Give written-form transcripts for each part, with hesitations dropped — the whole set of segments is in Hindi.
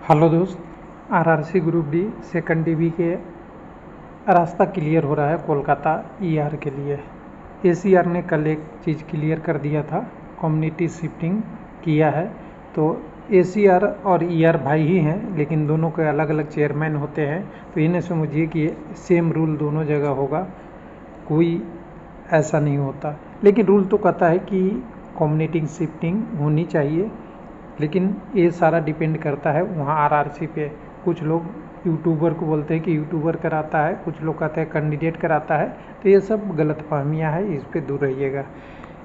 हेलो दोस्त। RRC group D second dB के रास्ता क्लियर हो रहा है कोलकाता ईआर के लिए। एसीआर ने कल एक चीज़ क्लियर कर दिया था, कम्युनिटी शिफ्टिंग किया है। तो एसीआर और ईआर भाई ही हैं, लेकिन दोनों के अलग अलग चेयरमैन होते हैं। तो इन्हें समझिए कि सेम रूल दोनों जगह होगा, कोई ऐसा नहीं होता। लेकिन रूल तो कहता है कि कम्युनिटी शिफ्टिंग होनी चाहिए, लेकिन ये सारा डिपेंड करता है वहाँ आरआरसी पे। कुछ लोग यूट्यूबर को बोलते हैं कि यूट्यूबर कराता है, कुछ लोग कहते हैं कैंडिडेट कराता है। तो ये सब गलतफहमियाँ हैं, इस पे दूर रहिएगा।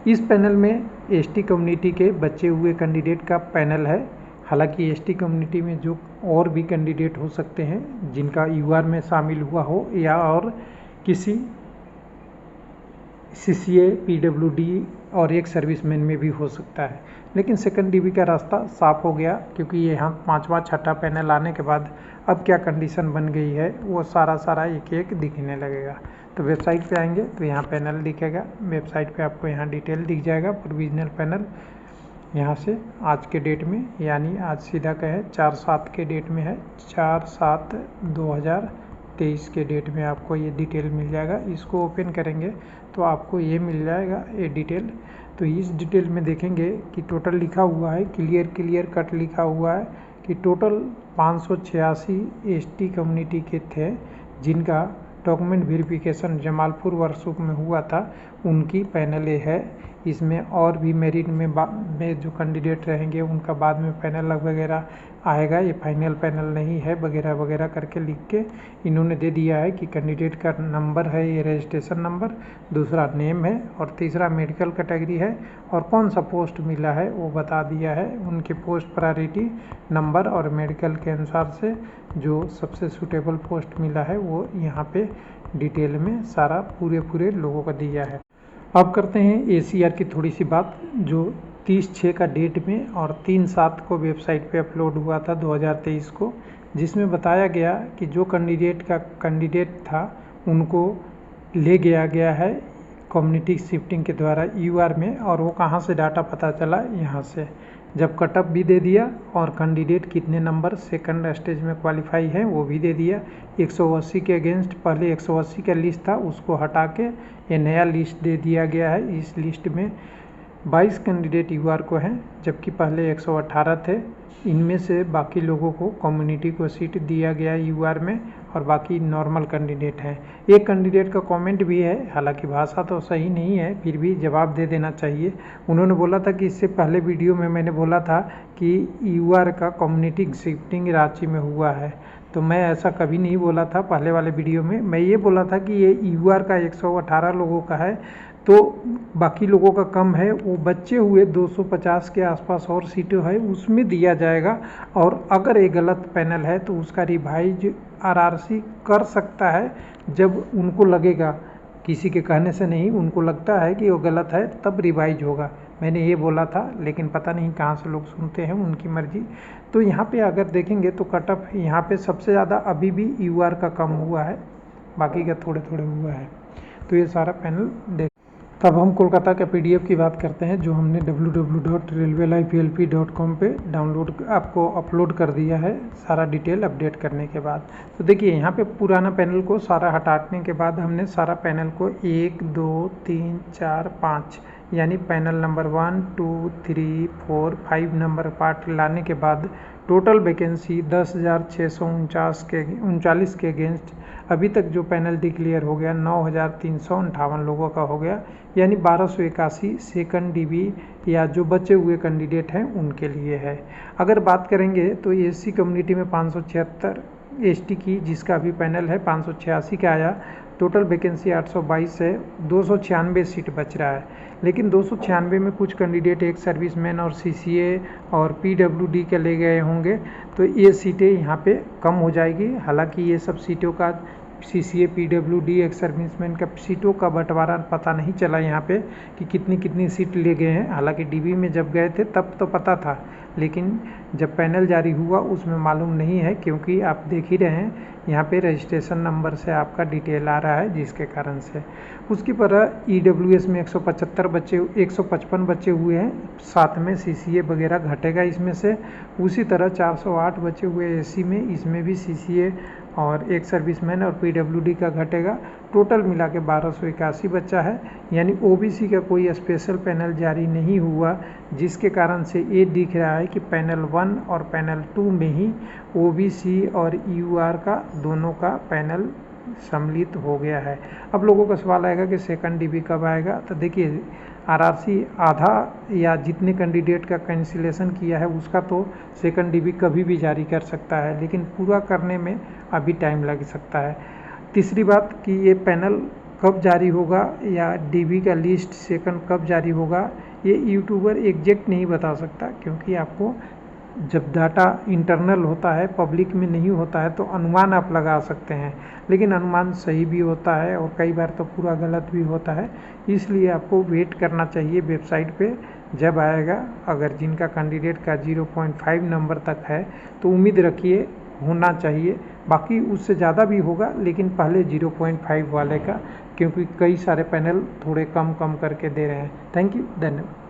इस पैनल में एसटी कम्युनिटी के बचे हुए कैंडिडेट का पैनल है। हालांकि एसटी कम्युनिटी में जो और भी कैंडिडेट हो सकते हैं जिनका यूआर में शामिल हुआ हो, या और किसी सीसीए, पीडब्ल्यूडी और एक सर्विसमैन में भी हो सकता है। लेकिन सेकंड डीबी का रास्ता साफ हो गया, क्योंकि ये यहाँ पांचवा छठा पैनल आने के बाद अब क्या कंडीशन बन गई है वो सारा एक एक दिखने लगेगा। तो वेबसाइट पे आएंगे तो यहाँ पैनल दिखेगा। वेबसाइट पे आपको यहाँ डिटेल दिख जाएगा, प्रोविजनल पैनल। यहाँ से आज के डेट में, यानी आज सीधा कहें 4/7 के डेट में है, 4/7/2023 के डेट में आपको ये डिटेल मिल जाएगा। इसको ओपन करेंगे तो आपको ये मिल जाएगा ये डिटेल। तो इस डिटेल में देखेंगे कि टोटल लिखा हुआ है, क्लियर कट लिखा हुआ है कि टोटल 586 एसटी कम्युनिटी के थे जिनका डॉक्यूमेंट वेरिफिकेशन जमालपुर वर्कशॉप में हुआ था, उनकी पैनल है। इसमें और भी मेरिट में जो कैंडिडेट रहेंगे उनका बाद में पैनल वगैरह आएगा। ये फाइनल पैनल नहीं है वगैरह वगैरह करके लिख के इन्होंने दे दिया है कि कैंडिडेट का नंबर है ये रजिस्ट्रेशन नंबर, दूसरा नेम है और तीसरा मेडिकल कैटेगरी है, और कौन सा पोस्ट मिला है वो बता दिया है। उनके पोस्ट प्रायोरिटी नंबर और मेडिकल के अनुसार से जो सबसे सूटेबल पोस्ट मिला है वो यहाँ पे डिटेल में सारा पूरे लोगों का दिया है। अब करते हैं एसीआर की थोड़ी सी बात, जो 30/6 का डेट में और 3/7 को वेबसाइट पे अपलोड हुआ था 2023 को, जिसमें बताया गया कि जो कैंडिडेट था उनको ले गया है कम्युनिटी शिफ्टिंग के द्वारा यूआर में। और वो कहाँ से डाटा पता चला, यहाँ से जब कटअप भी दे दिया और कैंडिडेट कितने नंबर सेकंड स्टेज में क्वालिफाई है वो भी दे दिया। 180 के अगेंस्ट पहले 180 का लिस्ट था, उसको हटा के ये नया लिस्ट दे दिया गया है। इस लिस्ट में 22 कैंडिडेट यूआर को हैं, जबकि पहले 118 थे। इनमें से बाकी लोगों को कम्युनिटी को सीट दिया गया यूआर में और बाकी नॉर्मल कैंडिडेट हैं। एक कैंडिडेट का कमेंट भी है, हालांकि भाषा तो सही नहीं है, फिर भी जवाब दे देना चाहिए। उन्होंने बोला था कि इससे पहले वीडियो में मैंने बोला था कि यूआर का कम्युनिटी शिफ्टिंग रांची में हुआ है। तो मैं ऐसा कभी नहीं बोला था। पहले वाले वीडियो में मैं ये बोला था कि ये यूआर का 118 लोगों का है, तो बाकी लोगों का कम है। वो बचे हुए 250 के आसपास और सीटें है, उसमें दिया जाएगा। और अगर ये गलत पैनल है तो उसका रिवाइज आरआरसी कर सकता है जब उनको लगेगा, किसी के कहने से नहीं, उनको लगता है कि वो गलत है तब रिवाइज होगा। मैंने ये बोला था, लेकिन पता नहीं कहाँ से लोग सुनते हैं, उनकी मर्जी। तो यहाँ पे अगर देखेंगे तो कटअप यहाँ पे सबसे ज़्यादा अभी भी यूआर का कम हुआ है, बाकी का थोड़े हुआ है। तो ये सारा पैनल देख। तब हम कोलकाता के पीडीएफ की बात करते हैं, जो हमने www.railwaylifehelp.com पे डाउनलोड आपको अपलोड कर दिया है सारा डिटेल अपडेट करने के बाद। तो देखिए यहाँ पे पुराना पैनल को सारा हटाने के बाद हमने सारा पैनल को 1 2 3 4 5 यानी पैनल नंबर 1 2 3 4 5 नंबर पार्ट लाने के बाद टोटल वैकेंसी 10,639 के अगेंस्ट अभी तक जो पैनल डिक्लेयर हो गया 9,358 लोगों का हो गया, यानी 1281 सेकंड डीबी या जो बचे हुए कैंडिडेट हैं उनके लिए है। अगर बात करेंगे तो एससी कम्युनिटी में 576, एसटी की जिसका अभी पैनल है 586 का आया। टोटल वैकेंसी 822 है, 296 सीट बच रहा है। लेकिन 296 में कुछ कैंडिडेट एक सर्विसमैन और सीसीए और पीडब्ल्यूडी के ले गए होंगे, तो ये सीटें यहाँ पे कम हो जाएगी। हालांकि ये सब सीटों का सीसीए, पीडब्ल्यूडी, एक सर्विसमैन का सीटों का बंटवारा पता नहीं चला यहाँ पे कि कितनी सीट ले गए हैं। हालांकि डीबी में जब गए थे तब तो पता था, लेकिन जब पैनल जारी हुआ उसमें मालूम नहीं है, क्योंकि आप देख ही रहे हैं यहाँ पे रजिस्ट्रेशन नंबर से आपका डिटेल आ रहा है, जिसके कारण से। उसकी पर EWS में 155 बच्चे हुए हैं, साथ में CCA वगैरह घटेगा इसमें से। उसी तरह 408 बचे हुए AC में, इसमें भी CCA और एक सर्विसमैन और PWD का घटेगा। टोटल मिला के 1281 बच्चा है, यानी OBC का कोई स्पेशल पैनल जारी नहीं हुआ, जिसके कारण से ये दिख रहा है कि पैनल 1 और पैनल 2 में ही OBC और EUR का दोनों का पैनल सम्मिलित हो गया है। अब लोगों का सवाल आएगा कि सेकंड DB कब आएगा। तो देखिए, RRC आधा या जितने कैंडिडेट का कैंसिलेशन किया है उसका तो सेकंड DB कभी भी जारी कर सकता है, लेकिन पूरा करने में अभी टाइम लग सकता है। तीसरी बात कि ये पैनल कब जारी होगा या DB का लिस्ट सेकंड कब जारी होगा, ये यूट्यूबर एग्जैक्ट नहीं बता सकता, क्योंकि आपको जब डाटा इंटरनल होता है, पब्लिक में नहीं होता है, तो अनुमान आप लगा सकते हैं, लेकिन अनुमान सही भी होता है और कई बार तो पूरा गलत भी होता है। इसलिए आपको वेट करना चाहिए वेबसाइट पे जब आएगा। अगर जिनका कैंडिडेट का 0.5 नंबर तक है तो उम्मीद रखिए होना चाहिए, बाकी उससे ज़्यादा भी होगा, लेकिन पहले 0.5 वाले का, क्योंकि कई सारे पैनल थोड़े कम करके दे रहे हैं। थैंक यू, धन्यवाद।